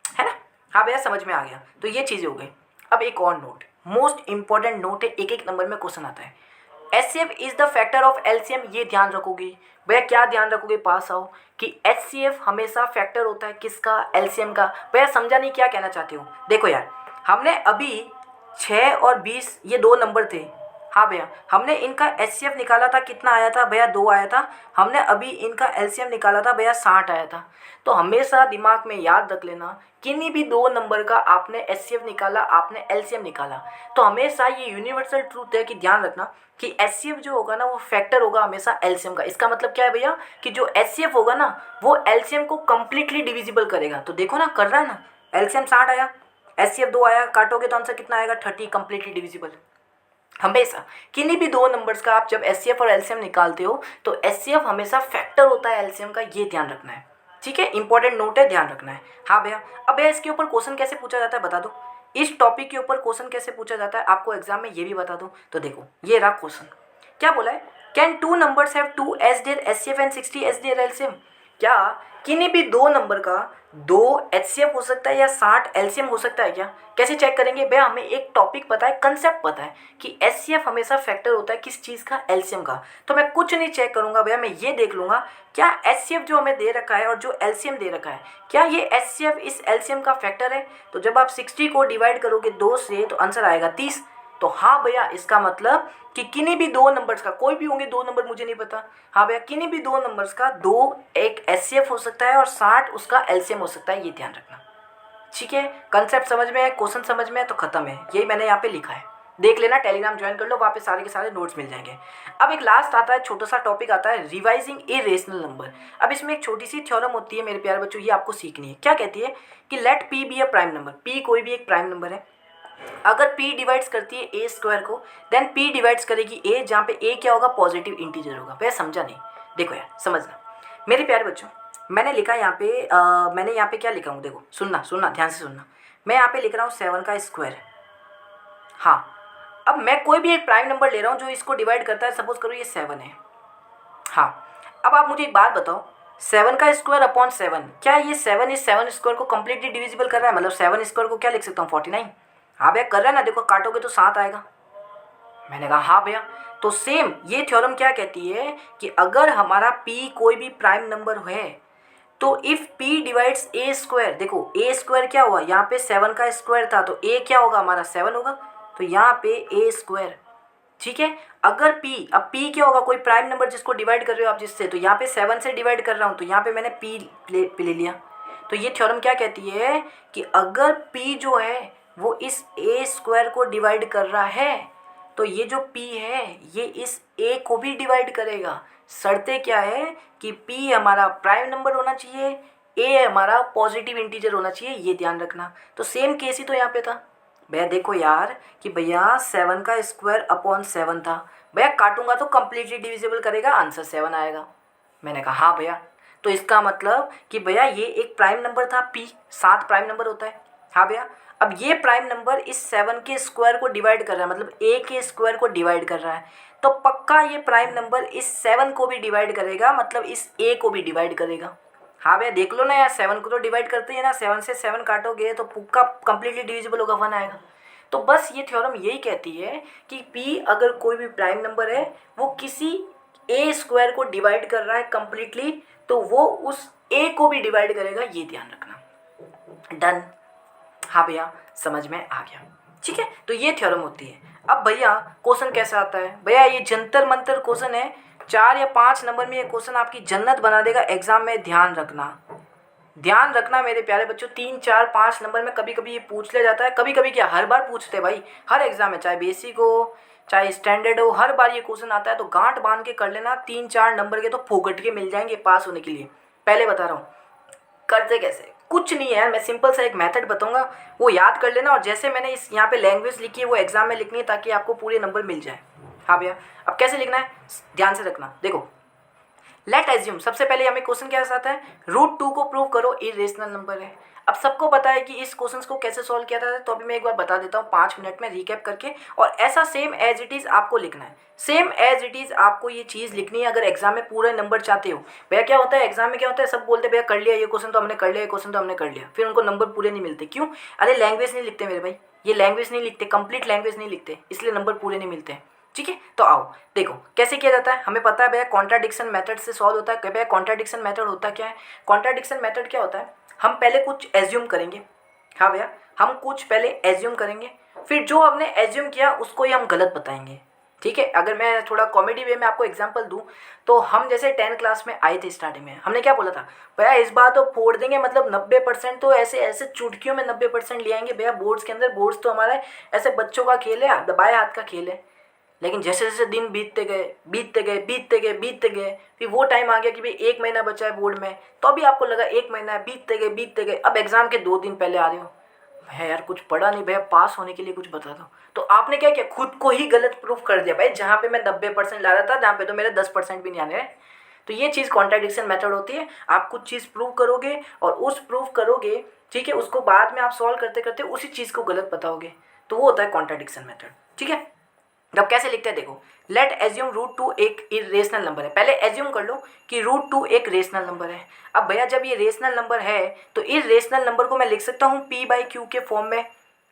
है ना। हाँ भैया समझ में आ गया, तो ये चीज़ें हो गई। अब एक और नोट, मोस्ट इंपॉर्टेंट नोट है, एक एक नंबर में क्वेश्चन आता है। HCF is the factor of LCM, ये ध्यान रखोगे भैया, क्या ध्यान रखोगे, पास आओ, कि एचसीएफ हमेशा फैक्टर होता है किसका, एलसीएम का। भैया समझा नहीं क्या कहना चाहते हो, देखो यार हमने अभी 6 और 20 ये 2 नंबर थे। हाँ भैया, हमने इनका एचसीएफ निकाला था, कितना आया था भैया, 2 आया था। हमने अभी इनका एलसीएम निकाला था भैया, 60 आया था। तो हमेशा दिमाग में याद रख लेना, किन्हीं भी 2 नंबर का आपने एचसीएफ निकाला, आपने एलसीएम निकाला, तो हमेशा ये यूनिवर्सल ट्रूथ है कि ध्यान रखना कि एचसीएफ जो होगा ना वो फैक्टर होगा हमेशा एलसीएम का। इसका मतलब क्या है भैया, कि जो एचसीएफ होगा ना वो एलसीएम को कंप्लीटली डिविजिबल करेगा। तो देखो ना, कर रहा है ना, एलसीएम 60 आया, एचसीएफ 2 आया, काटोगे तो आंसर कितना आएगा, 30, कंप्लीटली डिविजिबल। हमेशा किन्हीं भी 2 नंबर्स का आप जब एचसीएफ और एलसीएम निकालते हो तो एचसीएफ हमेशा फैक्टर होता है एलसीएम का, ये ध्यान रखना है। ठीक है, इंपॉर्टेंट नोट है, ध्यान रखना है। हाँ भैया, अब भैया इसके ऊपर क्वेश्चन कैसे पूछा जाता है बता दो, इस टॉपिक के ऊपर क्वेश्चन कैसे पूछा जाता है आपको एग्जाम में, ये भी बता दो। तो देखो ये रहा क्वेश्चन, क्या बोला है, can 2 numbers have 2 as their HCF and 60 as their LCM. क्या किन्हीं भी दो नंबर का 2 एचसीएफ हो सकता है या 60 एलसीएम हो सकता है क्या? कैसे चेक करेंगे भैया? हमें एक टॉपिक पता है, कंसेप्ट पता है कि एचसीएफ हमेशा फैक्टर होता है किस चीज़ का? एलसीएम का। तो मैं कुछ नहीं चेक करूंगा भैया, मैं ये देख लूंगा क्या एचसीएफ जो हमें दे रखा है और जो एलसीएम दे रखा है, क्या ये एचसीएफ इस एलसीएम का फैक्टर है? तो जब आप 60 को डिवाइड करोगे 2 से तो आंसर आएगा 30। तो हाँ भैया, इसका मतलब कि किन्हीं भी दो नंबर्स का, कोई भी होंगे दो नंबर, मुझे नहीं पता, हाँ भैया किन्हीं भी दो नंबर्स का 2 एक एचसीएफ हो सकता है और 60 उसका एलसीएम हो सकता है, ये ध्यान रखना। ठीक है, कंसेप्ट समझ में है, क्वेश्चन समझ में है तो खत्म है, यही मैंने यहाँ पे लिखा है। देख लेना, टेलीग्राम ज्वाइन कर लो, वहाँ पे सारे के सारे नोट्स मिल जाएंगे। अब एक लास्ट आता है, छोटा सा टॉपिक आता है, रिवाइजिंग इरेशनल नंबर। अब इसमें एक छोटी सी थ्योरम होती है मेरे प्यारे बच्चों, ये आपको सीखनी है। क्या कहती है कि let P be a prime number, P कोई भी एक प्राइम नंबर है। अगर p डिवाइड्स करती है ए स्क्वायर को, देन p डिवाइड्स करेगी a, जहाँ पे a क्या होगा? पॉजिटिव इंटीजर होगा। भैया समझा नहीं? देखो यार समझना मेरे प्यारे बच्चों, मैंने लिखा यहाँ पे मैंने यहाँ पे क्या लिखा हूँ, देखो सुनना सुनना ध्यान से सुनना। मैं यहाँ पे लिख रहा हूँ 7 का स्क्वायर। हाँ, अब मैं कोई भी एक प्राइम नंबर ले रहा हूँ जो इसको डिवाइड करता है, सपोज करो ये 7 है। हाँ, अब आप मुझे एक बात बताओ, 7 का स्क्वायर अपॉन 7, क्या ये 7 इस 7 स्क्वायर को कम्प्लीटली डिविजिबल कर रहा है? मतलब 7 स्क्वायर को क्या लिख सकता हूँ? 49। हाँ भैया कर रहा है ना, देखो काटोगे तो 7 आएगा। मैंने कहा हाँ भैया। तो सेम ये थ्योरम क्या कहती है कि अगर हमारा p कोई भी प्राइम नंबर है तो if p divides a square, देखो a स्क्वायर क्या हुआ, यहाँ पे 7 का स्क्वायर था तो a क्या होगा हमारा? 7 होगा, तो यहाँ पे a स्क्वायर। ठीक है, अगर p, अब p क्या होगा? कोई प्राइम नंबर जिसको डिवाइड कर रहे हो आप जिससे, तो यहाँ पे 7 से डिवाइड कर रहा हूँ तो यहाँ पे मैंने p ले लिया। तो ये थ्योरम क्या कहती है कि अगर p जो है वो इस a स्क्वायर को डिवाइड कर रहा है तो ये जो p है ये इस a को भी डिवाइड करेगा। शर्तें क्या है कि p हमारा प्राइम नंबर होना चाहिए, a हमारा पॉजिटिव इंटीजर होना चाहिए, ये ध्यान रखना। तो सेम केस ही तो यहाँ पे था भैया। देखो यार कि भैया 7 का स्क्वायर अपॉन 7 था, भैया काटूंगा तो कम्प्लीटली डिविजिबल करेगा, आंसर 7 आएगा। मैंने कहा हाँ भैया, तो इसका मतलब कि भैया ये एक प्राइम नंबर था, p 7 प्राइम नंबर होता है। हाँ भैया, अब ये प्राइम नंबर इस 7 के स्क्वायर को डिवाइड कर रहा है, मतलब a के स्क्वायर को डिवाइड कर रहा है, तो पक्का ये प्राइम नंबर इस 7 को भी डिवाइड करेगा, मतलब इस a को भी डिवाइड करेगा। हाँ भैया देख लो ना यार, 7 को तो डिवाइड करते हैं ना, 7 से 7 काटोगे तो पक्का कंप्लीटली डिविजिबल होगा, 1 आएगा। तो बस ये थ्योरम यही कहती है कि p अगर कोई भी प्राइम नंबर है वो किसी a स्क्वायर को डिवाइड कर रहा है कम्प्लीटली, तो वो उस a को भी डिवाइड करेगा, ये ध्यान रखना। डन? हाँ भैया समझ में आ गया। ठीक है, तो ये थ्योरम होती है। अब भैया क्वेश्चन कैसा आता है भैया? ये जंतर मंतर क्वेश्चन है, 4 या 5 नंबर में ये क्वेश्चन आपकी जन्नत बना देगा एग्जाम में, ध्यान रखना। ध्यान रखना मेरे प्यारे बच्चों, 3 4 5 नंबर में कभी कभी ये पूछ लिया जाता है, कभी कभी क्या हर बार पूछते हैं भाई, हर एग्जाम में, चाहे बेसिक हो चाहे स्टैंडर्ड हो, हर बार ये क्वेश्चन आता है। तो गांठ बांध के कर लेना, 3 4 नंबर के तो फोकट के मिल जाएंगे पास होने के लिए। पहले बता रहा हूँ करते कैसे, कुछ नहीं है यार, मैं सिंपल सा एक मेथड बताऊंगा, वो याद कर लेना, और जैसे मैंने इस यहाँ पे लैंग्वेज लिखी है वो एग्जाम में लिखनी है ताकि आपको पूरे नंबर मिल जाए। हाँ भैया, अब कैसे लिखना है ध्यान से रखना। देखो लेट एज्यूम, सबसे पहले हमें क्वेश्चन क्या आता है, √2 को प्रूव करो इरेशनल नंबर है। अब सबको पता है कि इस क्वेश्चन को कैसे सॉल्व किया था, तो अभी मैं एक बार बता देता हूँ 5 मिनट में रिकैप करके, और ऐसा सेम एज इट इज़ आपको लिखना है, सेम एज इट इज़ आपको ये चीज़ लिखनी है अगर एग्जाम में पूरे नंबर चाहते हो। भैया क्या होता है एग्जाम में, क्या होता है सब बोलते हैं भैया कर लिया ये क्वेश्चन तो हमने कर लिया, ये क्वेश्चन तो हमने कर लिया, फिर उनको नंबर पूरे नहीं मिलते। क्यों? अरे लैंग्वेज नहीं लिखते मेरे भाई, ये लैंग्वेज नहीं लिखते, कंप्लीट लैंग्वेज नहीं लिखते, इसलिए नंबर पूरे नहीं मिलते हैं। ठीक है, तो आओ देखो कैसे किया जाता है। हमें पता है भैया कॉन्ट्राडिक्शन मेथड से सॉल्व होता है। भैया कॉन्ट्राडिक्शन मेथड होता क्या है? कॉन्ट्राडिक्शन मेथड क्या होता है, हम पहले कुछ एज्यूम करेंगे। हाँ भैया, हम कुछ पहले एज्यूम करेंगे, फिर जो हमने एज्यूम किया उसको ही हम गलत बताएंगे। ठीक है, अगर मैं थोड़ा कॉमेडी वे में आपको एग्जांपल दूं, तो हम जैसे 10 क्लास में आए थे, स्टार्टिंग में हमने क्या बोला था भैया, इस बार तो फोड़ देंगे, मतलब 90% तो ऐसे ऐसे चुटकियों में 90% ले आएंगे भैया बोर्ड्स के अंदर। बोर्ड्स तो हमारा ऐसे बच्चों का खेल है, दबाए हाथ का खेल है। लेकिन जैसे जैसे दिन बीतते गए बीतते गए बीतते गए बीतते गए, फिर वो टाइम आ गया कि भाई 1 महीना बचा है बोर्ड में, तो अभी आपको लगा 1 महीना है, बीतते गए बीतते गए, अब एग्जाम के 2 दिन पहले आ रहे हो, भैया यार कुछ पढ़ा नहीं भैया, पास होने के लिए कुछ बता दो। तो आपने क्या किया, खुद को ही गलत प्रूफ कर दिया भाई, जहाँ पे मैं 90% ला रहा था, जहाँ पे तो मेरे 10% भी नहीं आने रहे। तो ये चीज़ कॉन्ट्राडिक्शन मेथड होती है। आप कुछ चीज़ प्रूव करोगे और उस प्रूफ करोगे, ठीक है, उसको बाद में आप सॉल्व करते करते उसी चीज़ को गलत बताओगे, तो वो होता है कॉन्ट्राडिक्शन मेथड। ठीक है, अब कैसे लिखते हैं देखो, लेट एज्यूम रूट टू एक इरेशनल नंबर है। पहले एज्यूम कर लो कि रूट टू एक रेशनल नंबर है। अब भैया जब ये रेशनल नंबर है तो इरेशनल नंबर को मैं लिख सकता हूँ पी बाई क्यू के फॉर्म में।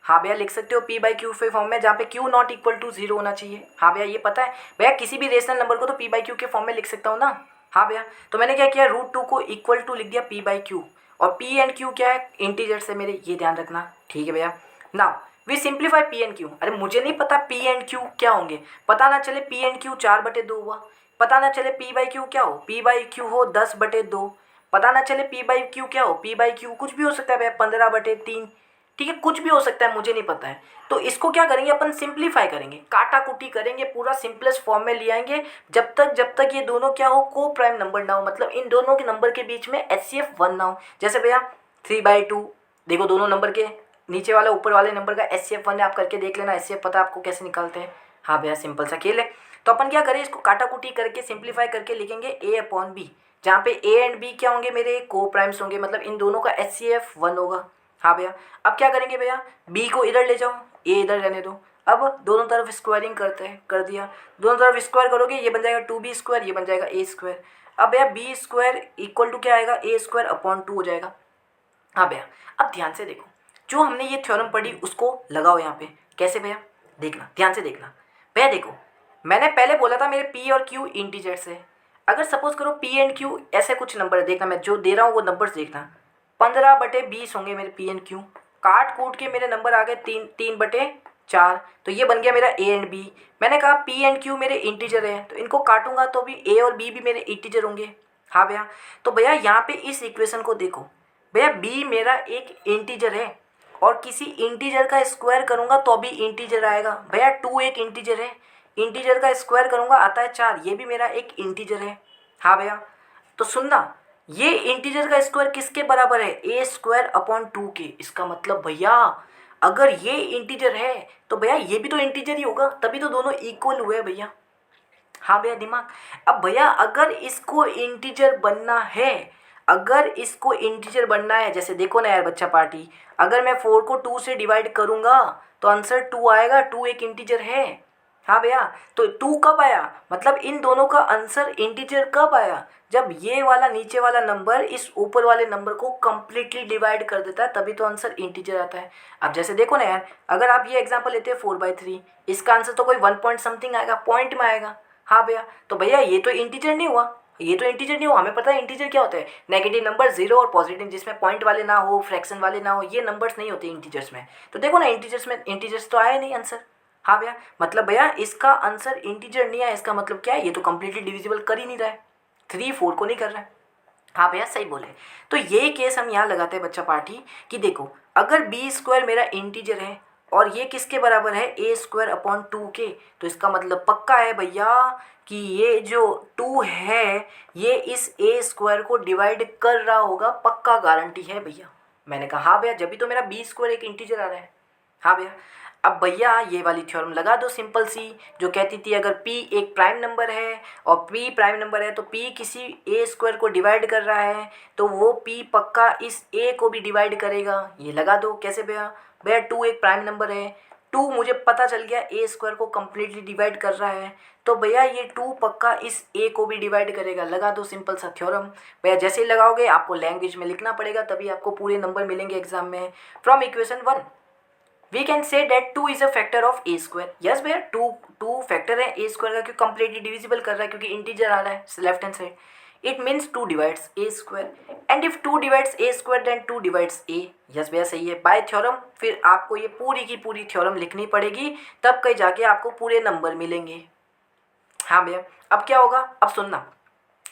हाँ भैया लिख सकते हो पी बाई क्यू के फॉर्म में, जहाँ पे Q not equal to zero होना चाहिए। हाँ भैया ये पता है भैया, किसी भी रेशनल नंबर को तो पी बाई क्यू के फॉर्म में लिख सकता हूँ ना। हाँ भैया, तो मैंने क्या किया, रूट टू को इक्वल टू लिख दिया पी बाई क्यू, और पी एंड क्यू क्या है, इंटीजर से मेरे, ये ध्यान रखना, ठीक है भैया। Now we simplify P and Q. अरे मुझे नहीं पता पी एंड क्यू क्या होंगे, पता ना चले पी एंड क्यू 4/2 हुआ, पता ना चले पी बाई क्यू क्या हो, पी बाई क्यू हो 10/2, पता ना चले पी बाई क्यू क्या हो, पी बाई क्यू कुछ भी हो सकता है भैया, 15/3, ठीक है, कुछ भी हो सकता है, मुझे नहीं पता है। तो इसको क्या करेंगे अपन, सिंप्लीफाई करेंगे, काटा कुटी करेंगे, पूरा सिंपलेस्ट फॉर्म में ले आएंगे, जब तक ये दोनों क्या हो, को प्राइम नंबर ना हो, मतलब इन दोनों के नंबर के बीच में HCF 1 ना हो। जैसे भैया 3/2, देखो दोनों नंबर के नीचे वाला ऊपर वाले नंबर का HCF 1 है, आप करके देख लेना, HCF पता है आपको कैसे निकालते हैं। हाँ भैया सिंपल सा खेल है। तो अपन क्या करें, इसको काटा कुटी करके सिंप्लीफाई करके लिखेंगे A/B, जहाँ पे A एंड B क्या होंगे, मेरे को प्राइम्स होंगे, मतलब इन दोनों का HCF 1 होगा। हाँ भैया, अब क्या करेंगे भैया, B को इधर ले जाओ, A इधर रहने दो। अब दोनों तरफ स्क्वायरिंग करते हैं, कर दिया, दोनों तरफ स्क्वायर करोगे, ये बन जाएगा 2B², ये बन जाएगा A²। अब भैया B² इक्वल टू क्या आएगा, A²/2 हो जाएगा। हाँ भैया, अब ध्यान से देखो, जो हमने ये थ्योरम पढ़ी उसको लगाओ यहाँ पे। कैसे भैया, देखना ध्यान से देखना भैया। देखो मैंने पहले बोला था मेरे पी और क्यू इंटीजर्स है। अगर सपोज करो पी एंड क्यू ऐसे कुछ नंबर है, देखना मैं जो दे रहा हूँ वो नंबर्स देखना, 15/20 होंगे मेरे पी एंड क्यू। काट कूट के मेरे नंबर आ गए 3/4, तो ये बन गया मेरा ए एंड बी। मैंने कहा पी एंड क्यू मेरे इंटीजर हैं, तो इनको काटूंगा तो भी ए और बी भी मेरे इंटीजर होंगे। हाँ भैया, तो भैया यहाँ पे इस इक्वेशन को देखो भैया, बी मेरा एक इंटीजर है, और किसी इंटीजर का स्क्वायर करूंगा तो भी इंटीजर आएगा। भैया 2 एक इंटीजर है, इंटीजर का स्क्वायर करूंगा आता है 4, ये भी मेरा एक इंटीजर है। हाँ भैया, तो सुनना, ये इंटीजर का स्क्वायर किसके बराबर है, A²/2 के। इसका मतलब भैया अगर ये इंटीजर है तो भैया ये भी तो इंटीजर ही होगा, तभी तो दोनों इक्वल हुए भैया। हाँ भैया दिमाग। अब भैया अगर इसको इंटीजर बनना है, अगर इसको इंटीजर बनना है, जैसे देखो ना यार बच्चा पार्टी, अगर मैं 4 को 2 से डिवाइड करूंगा तो आंसर 2 आएगा, 2 एक इंटीजर है। हाँ भैया, तो 2 कब आया, मतलब इन दोनों का आंसर इंटीजर कब आया, जब ये वाला नीचे वाला नंबर इस ऊपर वाले नंबर को कंप्लीटली डिवाइड कर देता है, तभी तो आंसर इंटीजर आता है। अब जैसे देखो ना यार, अगर आप ये एग्जांपल लेते हैं 4/3, इसका आंसर तो कोई 1 पॉइंट समथिंग आएगा, पॉइंट में आएगा। हाँ भैया, तो भैया ये तो इंटीजर नहीं हुआ, ये तो इंटीजर नहीं हुआ। हमें पता है इंटीजर क्या होता है, नेगेटिव नंबर, जीरो और पॉजिटिव, जिसमें पॉइंट वाले ना हो, फ्रैक्शन वाले ना हो, ये नंबर्स नहीं होते इंटीजर्स में। तो देखो ना इंटीजर्स में, इंटीजर्स तो आया नहीं आंसर। हाँ भैया, मतलब भैया इसका आंसर इंटीजर नहीं आया, इसका मतलब क्या है, ये तो कंप्लीटली डिविजिबल कर ही नहीं रहा है, 3 4 को नहीं कर रहा है। हाँ भैया सही बोले। तो ये केस हम यहाँ लगाते हैं बच्चा पार्टी कि देखो, अगर B² मेरा इंटीजर है और ये किसके बराबर है, A²/2 के, तो इसका मतलब पक्का है भैया कि ये जो 2 है ये इस A² को डिवाइड कर रहा होगा, पक्का गारंटी है भैया। मैंने कहा हाँ भैया, जब भी तो मेरा B² एक इंटीजर आ रहा है। हाँ भैया, अब भैया ये वाली थ्योरम लगा दो सिंपल सी, जो कहती थी अगर P एक प्राइम नंबर है और P प्राइम नंबर है तो P किसी A² को डिवाइड कर रहा है, तो वो P पक्का इस A को भी डिवाइड करेगा। ये लगा दो। कैसे भैया, भैया 2 एक प्राइम नंबर है, 2 मुझे पता चल गया A² को कम्प्लीटली डिवाइड कर रहा है, तो भैया ये 2 पक्का इस A को भी डिवाइड करेगा। लगा दो सिंपल सा थ्योरम। भैया जैसे ही लगाओगे आपको लैंग्वेज में लिखना पड़ेगा, तभी आपको पूरे नंबर मिलेंगे एग्जाम में। From equation 1 we can say that 2 is a factor of A²। Yes भैया, 2 फैक्टर है A² का, क्योंकि कंप्लीटली डिविजिबल कर रहा है, क्योंकि इंटीजर आ रहा है left hand side. It means 2 divides A², and if 2 divides A² then 2 divides A। Yes भैया सही है। बाय थ्योरम फिर आपको ये पूरी की पूरी थ्योरम लिखनी पड़ेगी, तब कहीं जाके आपको पूरे नंबर मिलेंगे। हाँ भैया, अब क्या होगा, अब सुनना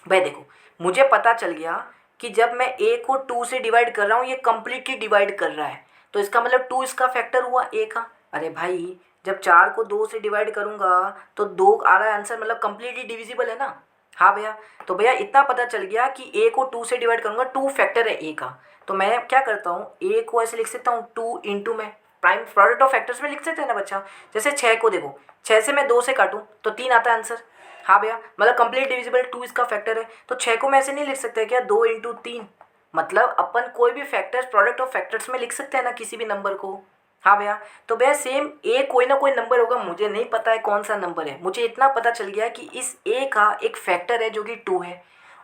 भाई। देखो मुझे पता चल गया कि जब मैं A को 2 से डिवाइड कर रहा हूँ, ये कम्प्लीटली डिवाइड कर रहा है, तो इसका मतलब 2 इसका फैक्टर हुआ A का। अरे भाई जब 4 को 2 से डिवाइड करूँगा तो 2 आ रहा है आंसर, मतलब कम्प्लीटली डिविजिबल है ना। हाँ भैया, तो भैया इतना पता चल गया कि A को 2 से डिवाइड करूँगा, 2 फैक्टर है A का, तो मैं क्या करता हूँ, A को ऐसे लिख सकता हूँ 2 इंटू में प्राइम प्रोडक्ट ऑफ फैक्टर्स में लिख सकते हैं ना बच्चा। जैसे 6 को देखो, 6 से मैं 2 से काटूँ तो 3 आता है आंसर। हाँ भैया, मतलब कंप्लीट डिविजिबल 2 इसका फैक्टर है, तो 6 को मैं ऐसे नहीं लिख सकते क्या, 2 इंटू 3, मतलब अपन कोई भी फैक्टर्स प्रोडक्ट ऑफ फैक्टर्स में लिख सकते हैं ना किसी भी नंबर को। हाँ भैया, तो भैया सेम ए कोई ना कोई नंबर होगा, मुझे नहीं पता है कौन सा नंबर है, मुझे इतना पता चल गया कि इस ए का एक फैक्टर है जो कि 2 है।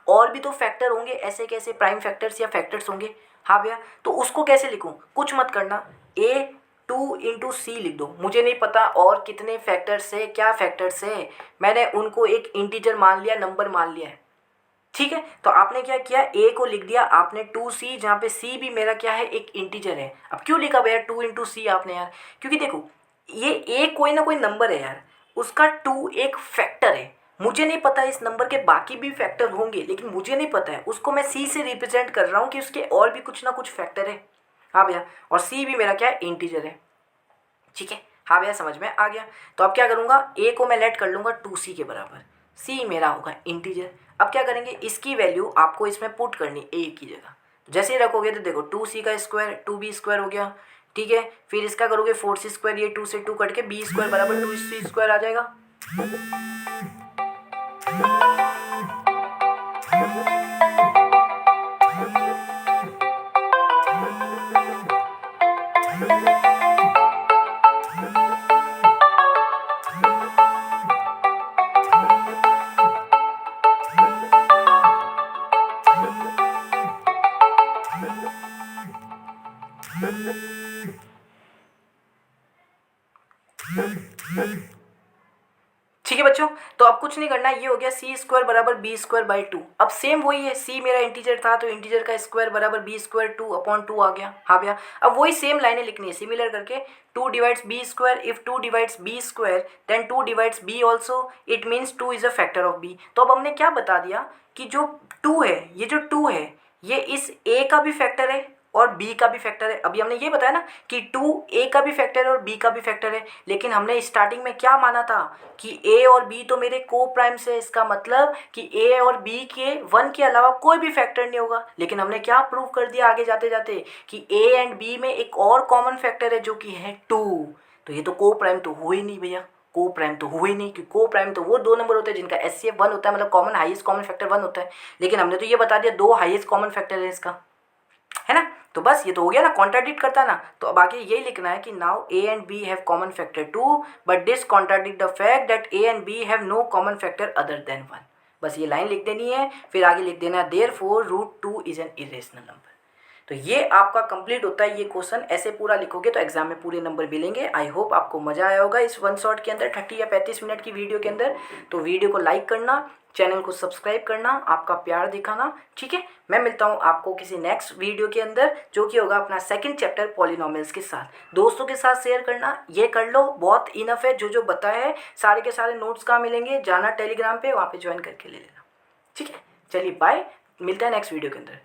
और भी तो फैक्टर होंगे, ऐसे कैसे प्राइम फैक्टर्स या फैक्टर्स होंगे। हाँ भैया, तो उसको कैसे लिखूँ, कुछ मत करना, ए 2 इंटू सी लिख दो। मुझे नहीं पता और कितने फैक्टर्स है, क्या फैक्टर्स है, मैंने उनको एक इंटीजर मान लिया, नंबर मान लिया है। ठीक है, तो आपने क्या किया, ए को लिख दिया आपने 2c, जहाँ पे c भी मेरा क्या है, एक इंटीजर है। अब क्यों लिखा भैया 2 इंटू सी आपने यार, क्योंकि देखो ये ए कोई ना कोई नंबर है यार, उसका 2 एक फैक्टर है। मुझे नहीं पता इस नंबर के बाकी भी फैक्टर होंगे, लेकिन मुझे नहीं पता है, उसको मैं सी से रिप्रेजेंट कर रहा हूँ कि उसके और भी कुछ ना कुछ फैक्टर है। हाँ भैया, और सी भी मेरा क्या है, इंटीजर है। ठीक है, हाँ भैया समझ में आ गया। तो अब क्या करूँगा, ए को मैं लेट कर लूँगा 2c के बराबर, c मेरा होगा इंटीजर। अब क्या करेंगे, इसकी वैल्यू आपको इसमें पुट करनी a की जगह। जैसे ही रखोगे तो देखो 2c का स्क्वायर 2b स्क्वायर हो गया। ठीक है, फिर इसका करोगे 4c स्क्वायर, ये 2 से 2 कट के b स्क्वायर बराबर 2c स्क्वायर आ जाएगा। ठीक है बच्चों, तो अब कुछ नहीं करना, ये हो गया सी स्क्वायर बराबर बी स्क्वायर बाई 2। अब सेम वही है, सी मेरा इंटीजर था तो इंटीजर का स्क्वायर बराबर बी स्क्वायर 2/2 आ गया। हाँ भैया, अब वही सेम लाइनें लिखनी है सिमिलर करके, 2 divides B square, if 2 divides B square then 2 divides B also, it means 2 is a factor of B. तो अब हमने क्या बता दिया कि जो 2 है, ये जो 2 है ये इस ए का भी फैक्टर है और b का भी फैक्टर है। अभी हमने ये बताया ना कि 2 a का भी फैक्टर है और b का भी फैक्टर है, लेकिन हमने स्टार्टिंग में क्या माना था कि a और b तो मेरे को प्राइम्स है, इसका मतलब कि a और b के 1 के अलावा कोई भी फैक्टर नहीं होगा। लेकिन हमने क्या प्रूव कर दिया आगे जाते जाते कि a एंड b में एक और कॉमन फैक्टर है जो कि है 2। तो ये तो को प्राइम तो हुए ही नहीं भैया, को प्राइम तो हुए ही नहीं, क्योंकि को प्राइम तो वो दो नंबर होते हैं जिनका एचसीएफ 1 होता है, मतलब कॉमन हाईएस्ट कॉमन फैक्टर 1 होता है। लेकिन हमने तो ये बता दिया 2 हाईएस्ट कॉमन फैक्टर है इसका, है ना। तो बस ये तो हो गया ना, कॉन्ट्राडिक्ट करता है ना। तो अब आगे यही लिखना है कि now A and B have common factor 2 but this contradict the fact that A and B have no common factor other than 1। बस ये लाइन लिख देनी है, फिर आगे लिख देना है therefore √2 is an irrational number. तो ये आपका कंप्लीट होता है ये क्वेश्चन। ऐसे पूरा लिखोगे तो एग्जाम में पूरे नंबर मिलेंगे। आई होप आपको मजा आया होगा इस वन शॉट के अंदर 30 या 35 मिनट की वीडियो के अंदर। तो वीडियो को लाइक करना, चैनल को सब्सक्राइब करना, आपका प्यार दिखाना। ठीक है, मैं मिलता हूँ आपको किसी नेक्स्ट वीडियो के अंदर जो कि होगा अपना सेकंड चैप्टर पॉलिनोमियल्स के साथ। दोस्तों के साथ शेयर करना, ये कर लो, बहुत इनफ है। जो बताया है सारे के सारे नोट्स कहाँ मिलेंगे, जाना टेलीग्राम पे, वहाँ पे ज्वाइन करके ले लेना। ठीक है, चलिए बाय, मिलता है नेक्स्ट वीडियो के अंदर।